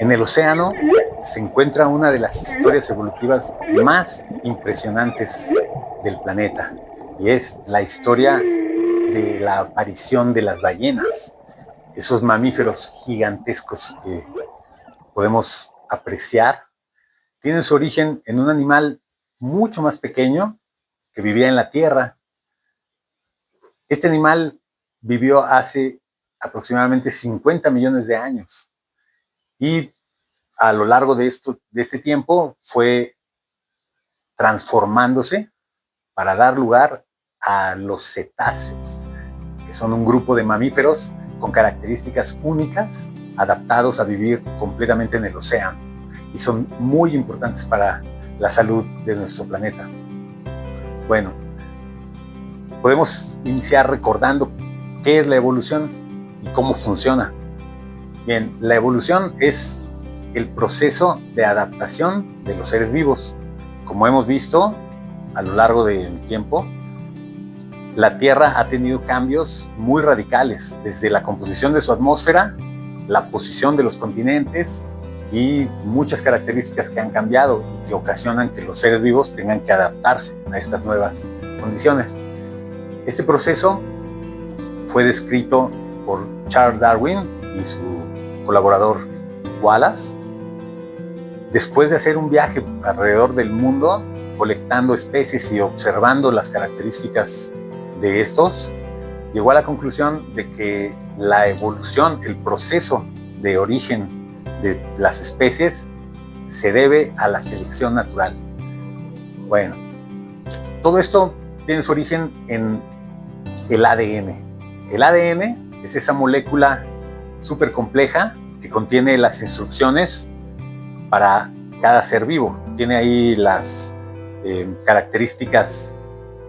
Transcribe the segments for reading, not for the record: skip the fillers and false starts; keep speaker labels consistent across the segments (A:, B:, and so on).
A: En el océano se encuentra una de las historias evolutivas más impresionantes del planeta, y es la historia de la aparición de las ballenas, esos mamíferos gigantescos que podemos apreciar. Tienen su origen en un animal mucho más pequeño que vivía en la Tierra. Este animal vivió hace aproximadamente 50 millones de años y a lo largo de este tiempo fue transformándose para dar lugar a los cetáceos, que son un grupo de mamíferos con características únicas, adaptados a vivir completamente en el océano, y son muy importantes para la salud de nuestro planeta. Bueno, podemos iniciar recordando qué es la evolución y cómo funciona. Bien, la evolución es el proceso de adaptación de los seres vivos. Como hemos visto a lo largo del tiempo, la Tierra ha tenido cambios muy radicales, desde la composición de su atmósfera, la posición de los continentes y muchas características que han cambiado y que ocasionan que los seres vivos tengan que adaptarse a estas nuevas condiciones. Este proceso fue descrito por Charles Darwin y su colaborador Wallace, después de hacer un viaje alrededor del mundo, colectando especies y observando las características de estos, llegó a la conclusión de que la evolución, el proceso de origen de las especies, se debe a la selección natural. Bueno, todo esto tiene su origen en el ADN. El ADN es esa molécula súper compleja que contiene las instrucciones para cada ser vivo. Tiene ahí las características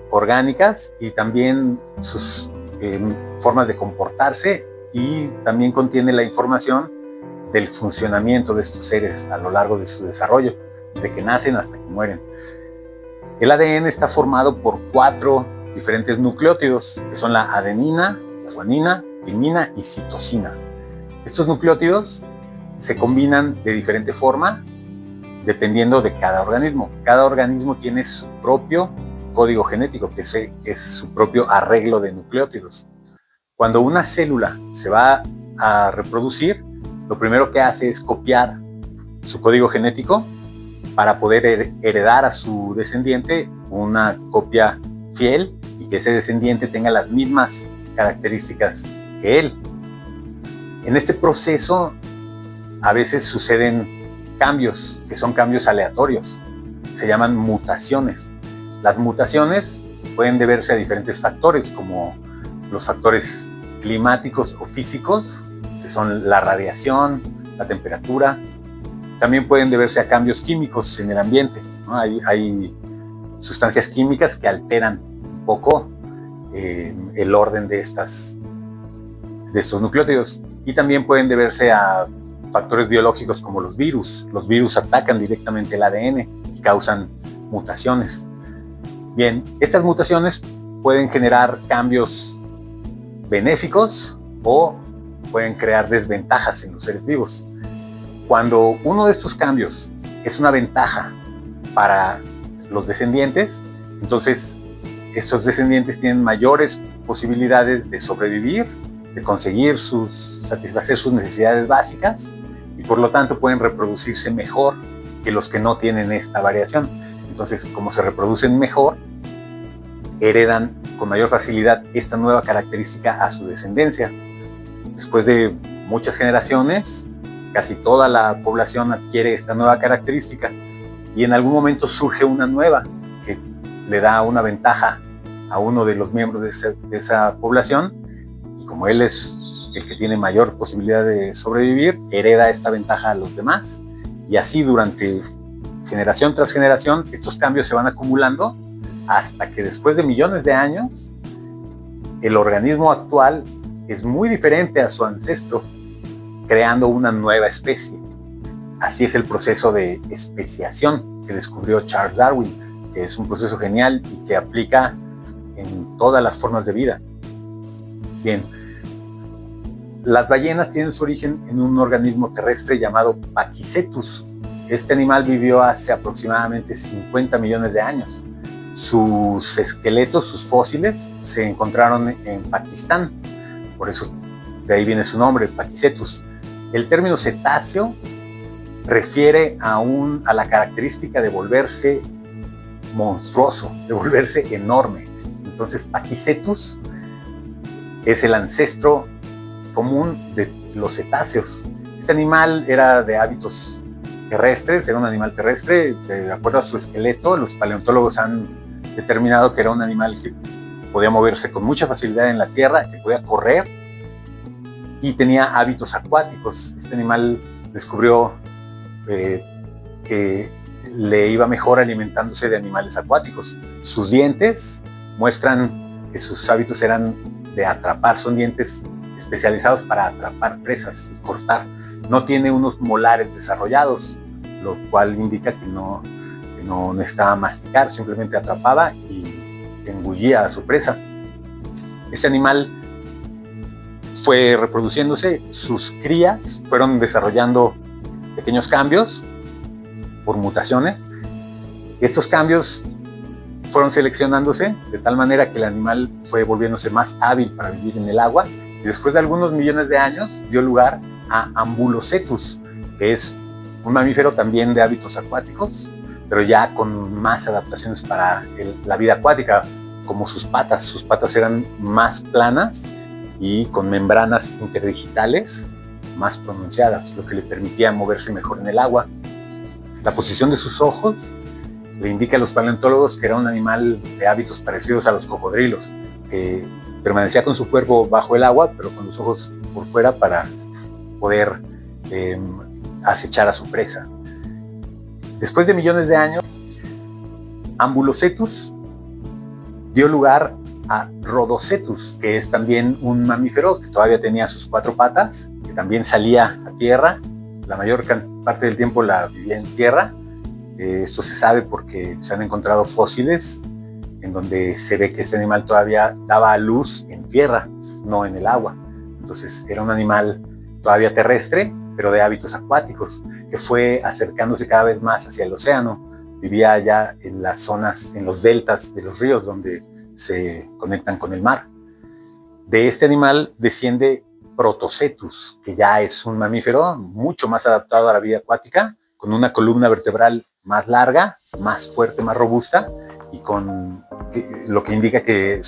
A: orgánicas y también sus formas de comportarse, y también contiene la información del funcionamiento de estos seres a lo largo de su desarrollo, desde que nacen hasta que mueren. El ADN está formado por 4 diferentes nucleótidos, que son la adenina, la guanina, timina y citosina. Estos nucleótidos se combinan de diferente forma dependiendo de cada organismo. Cada organismo tiene su propio código genético, que es su propio arreglo de nucleótidos. Cuando una célula se va a reproducir, lo primero que hace es copiar su código genético para poder heredar a su descendiente una copia fiel y que ese descendiente tenga las mismas características que él. En este proceso a veces suceden cambios, que son cambios aleatorios, se llaman mutaciones. Las mutaciones pueden deberse a diferentes factores, como los factores climáticos o físicos, que son la radiación, la temperatura. También pueden deberse a cambios químicos en el ambiente, ¿no? Hay sustancias químicas que alteran un poco el orden de estos nucleótidos. Y también pueden deberse a factores biológicos como los virus. Los virus atacan directamente el ADN y causan mutaciones. Bien, estas mutaciones pueden generar cambios benéficos o pueden crear desventajas en los seres vivos. Cuando uno de estos cambios es una ventaja para los descendientes, entonces estos descendientes tienen mayores posibilidades de sobrevivir, de conseguir satisfacer sus necesidades básicas, y por lo tanto pueden reproducirse mejor que los que no tienen esta variación. Entonces, como se reproducen mejor, heredan con mayor facilidad esta nueva característica a su descendencia. Después de muchas generaciones, casi toda la población adquiere esta nueva característica, y en algún momento surge una nueva que le da una ventaja a uno de los miembros de esa población, y como él es el que tiene mayor posibilidad de sobrevivir, hereda esta ventaja a los demás, y así durante generación tras generación estos cambios se van acumulando hasta que después de millones de años el organismo actual es muy diferente a su ancestro, creando una nueva especie. Así es el proceso de especiación que descubrió Charles Darwin, que es un proceso genial y que aplica en todas las formas de vida. Bien, Las ballenas tienen su origen en un organismo terrestre llamado Pakicetus. Este animal vivió hace aproximadamente 50 millones de años. Sus esqueletos, sus fósiles, se encontraron en Pakistán. Por eso de ahí viene su nombre, Pakicetus. El término cetáceo refiere a la característica de volverse monstruoso, de volverse enorme. Entonces, Pakicetus es el ancestro común de los cetáceos. Este animal era de hábitos terrestres, era un animal terrestre. De acuerdo a su esqueleto, los paleontólogos han determinado que era un animal que podía moverse con mucha facilidad en la tierra, que podía correr y tenía hábitos acuáticos. Este animal descubrió que le iba mejor alimentándose de animales acuáticos. Sus dientes muestran que sus hábitos eran de atrapar, son dientes especializados para atrapar presas y cortar. No tiene unos molares desarrollados, lo cual indica que no necesitaba masticar, simplemente atrapaba y engullía a su presa. Ese animal fue reproduciéndose, sus crías fueron desarrollando pequeños cambios por mutaciones. Estos cambios fueron seleccionándose de tal manera que el animal fue volviéndose más hábil para vivir en el agua, y después de algunos millones de años dio lugar a Ambulocetus, que es un mamífero también de hábitos acuáticos, pero ya con más adaptaciones para la vida acuática, como sus patas. Sus patas eran más planas y con membranas interdigitales más pronunciadas, lo que le permitía moverse mejor en el agua. La posición de sus ojos le indica a los paleontólogos que era un animal de hábitos parecidos a los cocodrilos, que permanecía con su cuerpo bajo el agua, pero con los ojos por fuera para poder acechar a su presa. Después de millones de años, Ambulocetus dio lugar a Rhodocetus, que es también un mamífero que todavía tenía sus 4 patas, que también salía a tierra. La mayor parte del tiempo la vivía en tierra. Esto se sabe porque se han encontrado fósiles en donde se ve que este animal todavía daba a luz en tierra, no en el agua. Entonces era un animal todavía terrestre, pero de hábitos acuáticos, que fue acercándose cada vez más hacia el océano. Vivía allá en las zonas, en los deltas de los ríos donde se conectan con el mar. De este animal desciende Protocetus, que ya es un mamífero mucho más adaptado a la vida acuática, con una columna vertebral más larga, más fuerte, más robusta, y con lo que indica que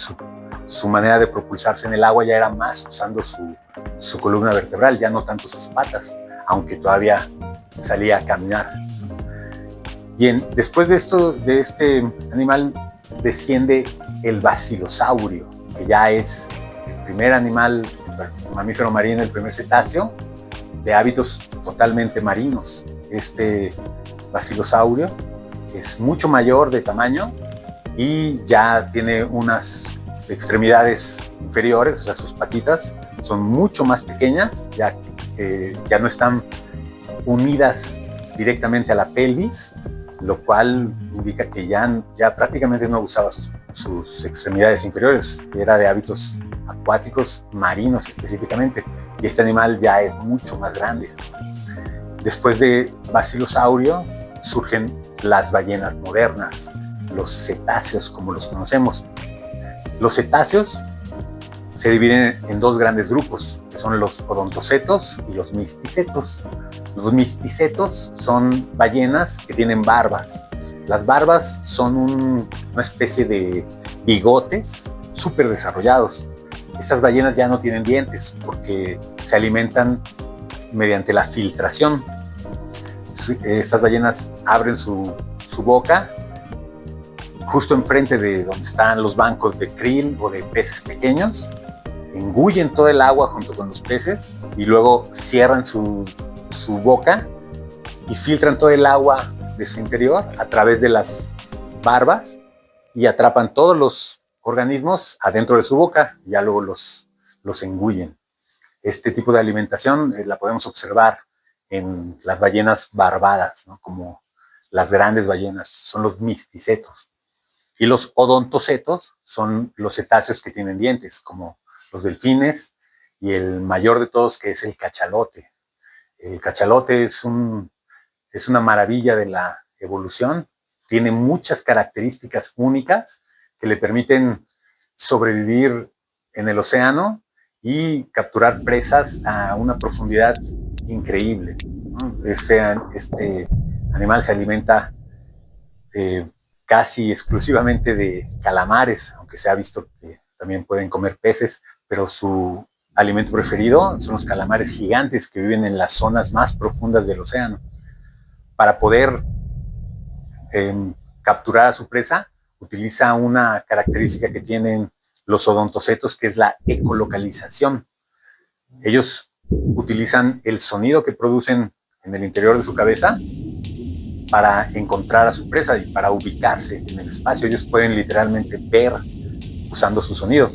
A: su manera de propulsarse en el agua ya era más usando su columna vertebral, ya no tanto sus patas, aunque todavía salía a caminar. Bien, después de este animal desciende el Basilosaurus, que ya es el primer animal, el mamífero marino, el primer cetáceo de hábitos totalmente marinos. Este Basilosaurus es mucho mayor de tamaño y ya tiene unas extremidades inferiores, o sea, sus patitas son mucho más pequeñas, ya no están unidas directamente a la pelvis, lo cual indica que ya prácticamente no usaba sus extremidades inferiores, era de hábitos acuáticos marinos específicamente, y este animal ya es mucho más grande. Después de Basilosaurus surgen las ballenas modernas, los cetáceos como los conocemos. Los cetáceos se dividen en 2 grandes grupos, que son los odontocetos y los misticetos. Los misticetos son ballenas que tienen barbas. Las barbas son una especie de bigotes súper desarrollados. Estas ballenas ya no tienen dientes porque se alimentan mediante la filtración. Estas ballenas abren su boca justo enfrente de donde están los bancos de krill o de peces pequeños, engullen todo el agua junto con los peces y luego cierran su boca y filtran todo el agua de su interior a través de las barbas y atrapan todos los organismos adentro de su boca y ya luego los engullen. Este tipo de alimentación la podemos observar en las ballenas barbadas, ¿no? Como las grandes ballenas, son los misticetos. Y los odontocetos son los cetáceos que tienen dientes, como los delfines y el mayor de todos, que es el cachalote. El cachalote es una maravilla de la evolución, tiene muchas características únicas que le permiten sobrevivir en el océano y capturar presas a una profundidad increíble. Este animal se alimenta casi exclusivamente de calamares, aunque se ha visto que también pueden comer peces, pero su alimento preferido son los calamares gigantes que viven en las zonas más profundas del océano. Para poder capturar a su presa, utiliza una característica que tienen los odontocetos, que es la ecolocalización. Ellos utilizan el sonido que producen en el interior de su cabeza para encontrar a su presa y para ubicarse en el espacio. Ellos pueden literalmente ver usando su sonido.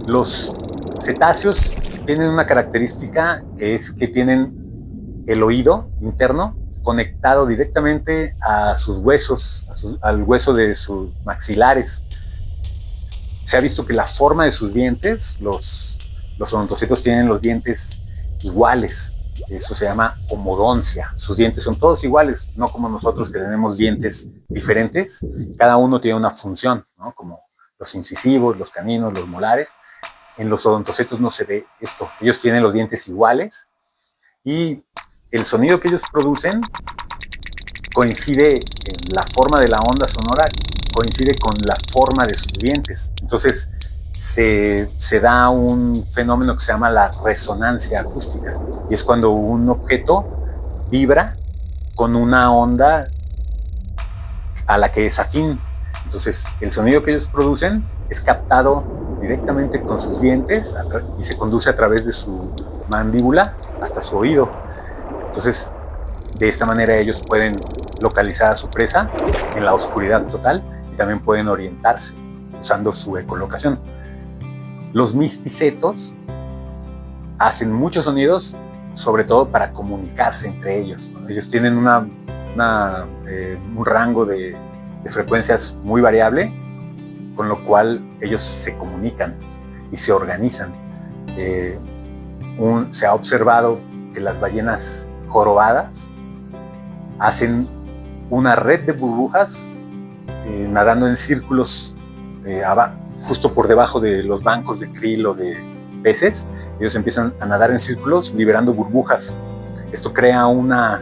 A: Los cetáceos tienen una característica, que es que tienen el oído interno conectado directamente a sus huesos, al hueso de sus maxilares. Se ha visto que la forma de sus dientes, los odontocetos tienen los dientes iguales. Eso se llama homodoncia. Sus dientes son todos iguales, no como nosotros, que tenemos dientes diferentes. Cada uno tiene una función, ¿no? Como los incisivos, los caninos, los molares. En los odontocetos no se ve esto. Ellos tienen los dientes iguales y el sonido que ellos producen coincide en la forma de la onda sonora, coincide con la forma de sus dientes. Entonces se da un fenómeno que se llama la resonancia acústica, y es cuando un objeto vibra con una onda a la que es afín. Entonces el sonido que ellos producen es captado directamente con sus dientes y se conduce a través de su mandíbula hasta su oído. Entonces, de esta manera ellos pueden localizar a su presa en la oscuridad total y también pueden orientarse usando su ecolocación. Los misticetos hacen muchos sonidos, sobre todo para comunicarse entre ellos, ¿no? Ellos tienen un rango de frecuencias muy variable, con lo cual ellos se comunican y se organizan. Se ha observado que las ballenas jorobadas hacen una red de burbujas nadando en círculos justo por debajo de los bancos de krill o de peces. Ellos empiezan a nadar en círculos liberando burbujas. Esto crea una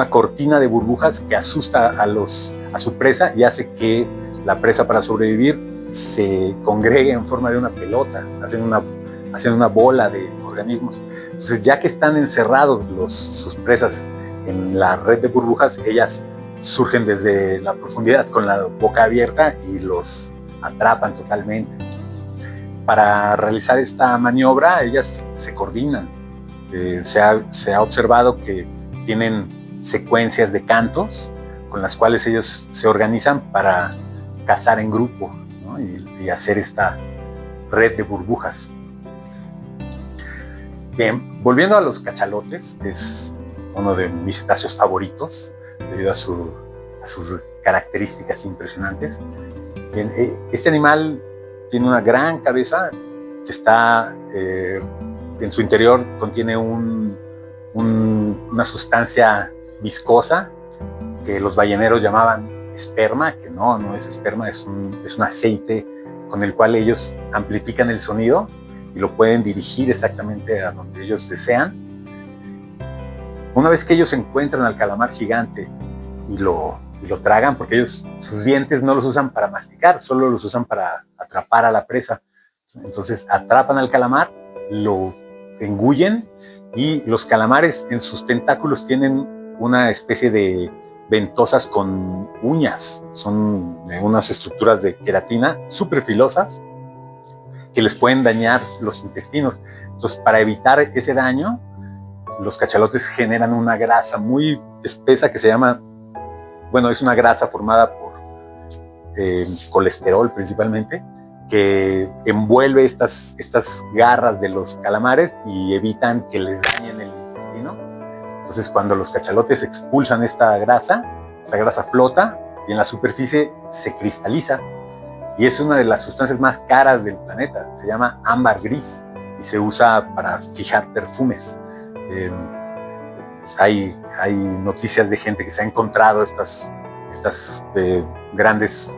A: cortina de burbujas que asusta a su presa y hace que la presa, para sobrevivir, se congregue en forma de una pelota, hacen una bola de organismos. Entonces, ya que están encerrados sus presas en la red de burbujas, ellas surgen desde la profundidad con la boca abierta y los atrapan totalmente. Para realizar esta maniobra, ellas se coordinan. Se ha observado que tienen secuencias de cantos con las cuales ellos se organizan para cazar en grupo, ¿no? y hacer esta red de burbujas. Bien, volviendo a los cachalotes, que es uno de mis cetáceos favoritos debido a sus características impresionantes. Bien, este animal tiene una gran cabeza que está en su interior, contiene una sustancia viscosa que los balleneros llamaban esperma, que no es esperma, es un aceite con el cual ellos amplifican el sonido y lo pueden dirigir exactamente a donde ellos desean. Una vez que ellos encuentran al calamar gigante y lo tragan, porque sus dientes no los usan para masticar, solo los usan para atrapar a la presa. Entonces atrapan al calamar, lo engullen, y los calamares en sus tentáculos tienen una especie de ventosas con uñas. Son unas estructuras de queratina súper filosas que les pueden dañar los intestinos. Entonces, para evitar ese daño, los cachalotes generan una grasa muy espesa que se llama, es una grasa formada por colesterol principalmente, que envuelve estas garras de los calamares y evitan que les dañen el intestino. Entonces, cuando los cachalotes expulsan esta grasa flota y en la superficie se cristaliza, y es una de las sustancias más caras del planeta. Se llama ámbar gris y se usa para fijar perfumes. Hay noticias de gente que se ha encontrado estas grandes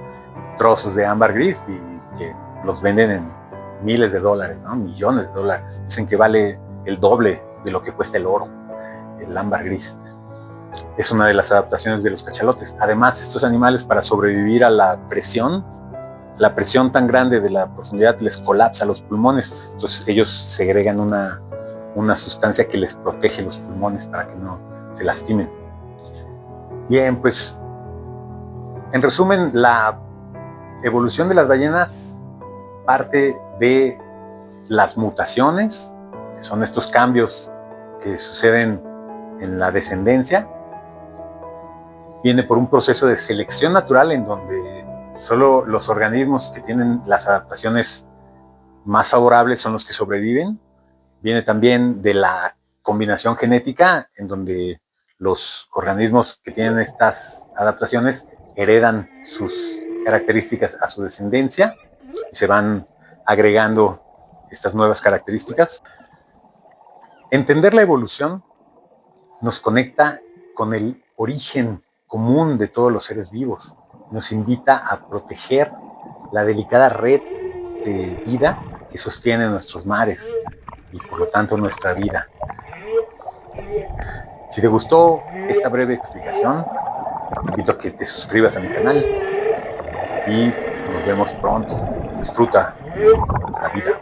A: trozos de ámbar gris y que los venden en miles de dólares, ¿no? Millones de dólares. Dicen que vale el doble de lo que cuesta el oro, el ámbar gris. Es una de las adaptaciones de los cachalotes. Además, estos animales, para sobrevivir a la presión tan grande de la profundidad les colapsa los pulmones. Entonces ellos segregan una sustancia que les protege los pulmones para que no se lastimen. Bien, pues en resumen, la evolución de las ballenas parte de las mutaciones, que son estos cambios que suceden en la descendencia. Viene por un proceso de selección natural en donde solo los organismos que tienen las adaptaciones más favorables son los que sobreviven. Viene también de la combinación genética, en donde los organismos que tienen estas adaptaciones heredan sus características a su descendencia y se van agregando estas nuevas características. Entender la evolución nos conecta con el origen común de todos los seres vivos. Nos invita a proteger la delicada red de vida que sostiene nuestros mares y por lo tanto nuestra vida. Si te gustó esta breve explicación, te invito a que te suscribas a mi canal y nos vemos pronto. Disfruta la vida.